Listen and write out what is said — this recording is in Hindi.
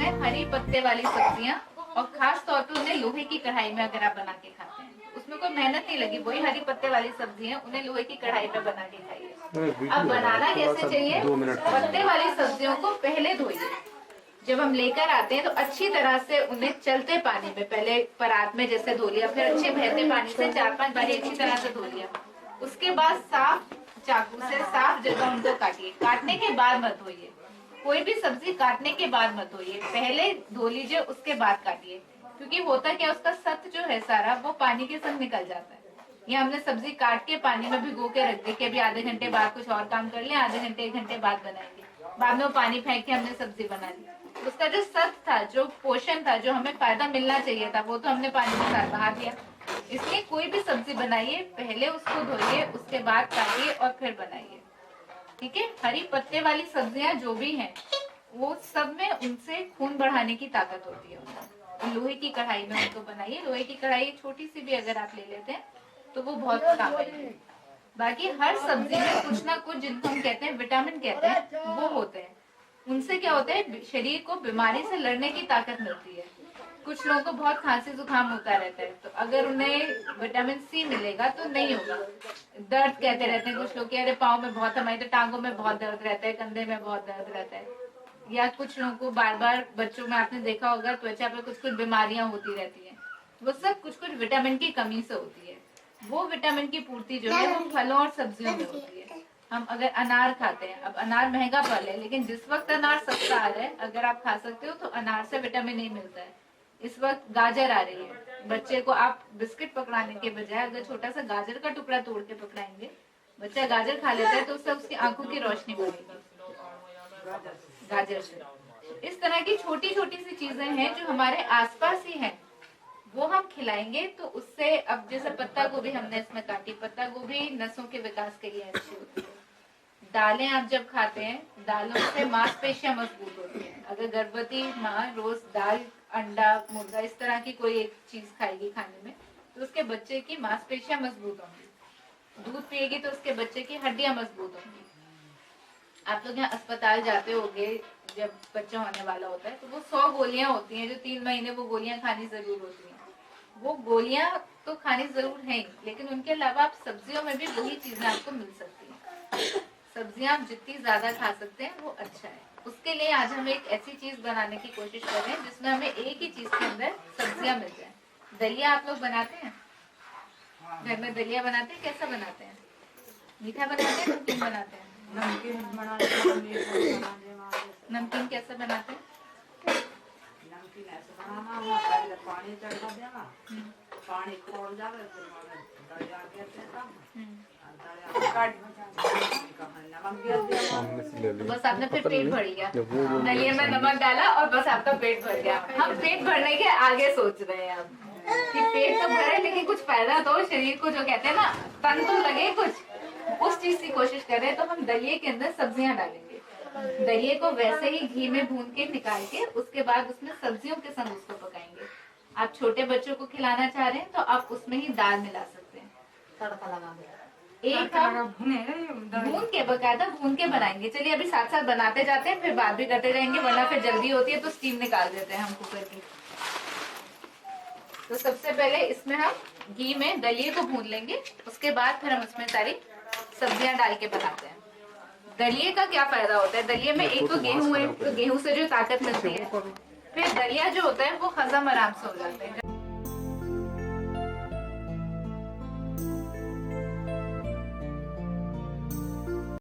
हैं हरी पत्ते वाली सब्जियां, और खास तौर पे उन्हें लोहे की कढ़ाई में अगर आप बना के खाते हैं तो उसमें कोई मेहनत नहीं लगी। वही हरी पत्ते वाली सब्जी है, उन्हें लोहे की कढ़ाई में बना के खाइए। अब बनाना कैसे चाहिए? पत्ते वाली सब्जियों को पहले धोइए। जब हम लेकर आते हैं तो अच्छी तरह से उन्हें चलते पानी में पहले परात में जैसे धो लिया, फिर अच्छे बहते पानी से 4-5 बार अच्छी तरह से धो लिया। उसके बाद साफ चाकू से साफ जगह उनको काटिए। काटने के बाद मत धोइए, कोई भी सब्जी काटने के बाद मत धोइए, पहले धो लीजिए उसके बाद काटिए। क्योंकि होता क्या, उसका सत्व जो है सारा वो पानी के संग निकल जाता है। या हमने सब्जी काट के पानी में भिगो के रख दी कि अभी आधे घंटे बाद कुछ और काम कर लें, आधे घंटे 1 घंटे बाद बनाएंगे, बाद में वो पानी फेंक के हमने सब्जी बना ली। उसका जो सत्व था, जो पोषण था, जो हमें फायदा मिलना चाहिए था, वो तो हमने पानी के साथ बहा दिया। इसलिए कोई भी सब्जी बनाइए पहले उसको धोइए, उसके बाद काटिए और फिर बनाइए। ठीक है। हरी पत्ते वाली सब्जियां जो भी हैं वो सब में उनसे खून बढ़ाने की ताकत होती है। लोहे की कढ़ाई में उनको बनाइए। लोहे की कढ़ाई छोटी सी भी अगर आप ले लेते हैं तो वो बहुत काम आएगी। बाकी हर सब्जी में कुछ ना कुछ, जिनको हम कहते हैं विटामिन कहते हैं, वो होते हैं। उनसे क्या होता है, शरीर को बीमारी से लड़ने की ताकत मिलती है। कुछ लोगों को बहुत खांसी जुकाम होता रहता है, तो अगर उन्हें विटामिन सी मिलेगा तो नहीं होगा। दर्द कहते रहते हैं कुछ लोग, अरे पाँव में बहुत, हमारे तो टांगों में बहुत दर्द रहता है, कंधे में बहुत दर्द रहता है। या कुछ लोगों को बार बार, बच्चों में आपने देखा होगा त्वचा पे कुछ कुछ बीमारियां होती रहती हैं, वो सब कुछ कुछ विटामिन की कमी से होती है। वो विटामिन की पूर्ति जो है वो फलों और सब्जियों में होती है। हम अगर अनार खाते हैं, अब अनार महंगा फल है, लेकिन जिस वक्त अनार सस्ता आ रहा है, अगर आप खा सकते हो तो अनार से विटामिन ए मिलता है। इस वक्त गाजर आ रही है, बच्चे को आप बिस्किट पकड़ाने के बजाय अगर छोटा सा गाजर का टुकड़ा तोड़ के पकड़ाएंगे, बच्चा गाजर खा लेता है तो उससे उसकी आंखों की रोशनी बढ़ेगी गाजर से। इस तरह की छोटी छोटी सी चीजें हैं जो हमारे आसपास ही हैं, वो हम खिलाएंगे तो उससे, अब जैसे पत्ता गोभी हमने इसमें काटी, पत्ता गोभी नसों के विकास के लिए अच्छी होती है। दालें आप जब खाते हैं, दालों से मांसपेशियां मजबूत होती हैं। अगर गर्भवती माँ रोज दाल, अंडा, मुर्गा इस तरह की कोई एक चीज खाएगी खाने में, तो उसके बच्चे की मांसपेशियां मजबूत होंगी। दूध पिएगी तो उसके बच्चे की हड्डियां मजबूत होंगी। आप लोग यहाँ अस्पताल जाते होंगे जब बच्चा होने वाला होता है, तो वो 100 गोलियां होती हैं जो 3 महीने वो गोलियां खानी जरूर होती हैं। वो गोलियां तो खानी जरूर है, लेकिन उनके अलावा आप सब्जियों में भी वही चीजें आपको मिल सकती हैं। सब्जियां आप जितनी ज्यादा खा सकते हैं वो अच्छा है। उसके लिए आज हम एक ऐसी चीज बनाने की कोशिश कर रहे हैं जिसमें हमें एक ही चीज के अंदर सब्जियां मिल जाए। दलिया आप लोग बनाते हैं? घर में दलिया बनाते हैं? कैसा बनाते हैं? मीठा बनाते हैं, नमकीन बनाते हैं? नमकीन कैसे बनाते हैं? नमकीन ऐसे बनाना हुआ, पहले पानी चढ़ा देना, पानी खोल जावे, फिर मैंने दलिया कहते हैं तो बस आपने फिर पेट भर लिया, दलिया में नमक डाला और बस आपका पेट भर गया। हम पेट भरने के आगे सोच रहे हैं अब कि पेट तो भरे लेकिन कुछ फायदा तो शरीर को, जो कहते हैं ना, तन तो लगे कुछ, उस चीज की कोशिश करें। तो हम दलिये के अंदर सब्जियां डालेंगे। दलिये को वैसे ही घी में भून के निकाल के उसके बाद उसमें सब्जियों के संग उसको पकाएंगे। आप छोटे बच्चों को खिलाना चाह रहे हैं तो आप उसमें ही दाल मिला सकते हैं, तड़का लगा एक हम भून के, बकायदा भून के बनाएंगे। चलिए अभी साथ साथ बनाते जाते हैं, फिर बात भी करते रहेंगे, वरना फिर जल्दी होती है तो स्टीम निकाल देते हैं हम कुकर की। तो सबसे पहले इसमें हम घी में दलिये को भून लेंगे, उसके बाद फिर हम उसमें सारी सब्जियां डाल के बनाते हैं। दलिये का क्या फायदा होता है? दलिये में एक तो गेहूं है, तो गेहूं से जो ताकत मिलती है, फिर दलिया जो होता है वो हजम आराम से हो जाता है।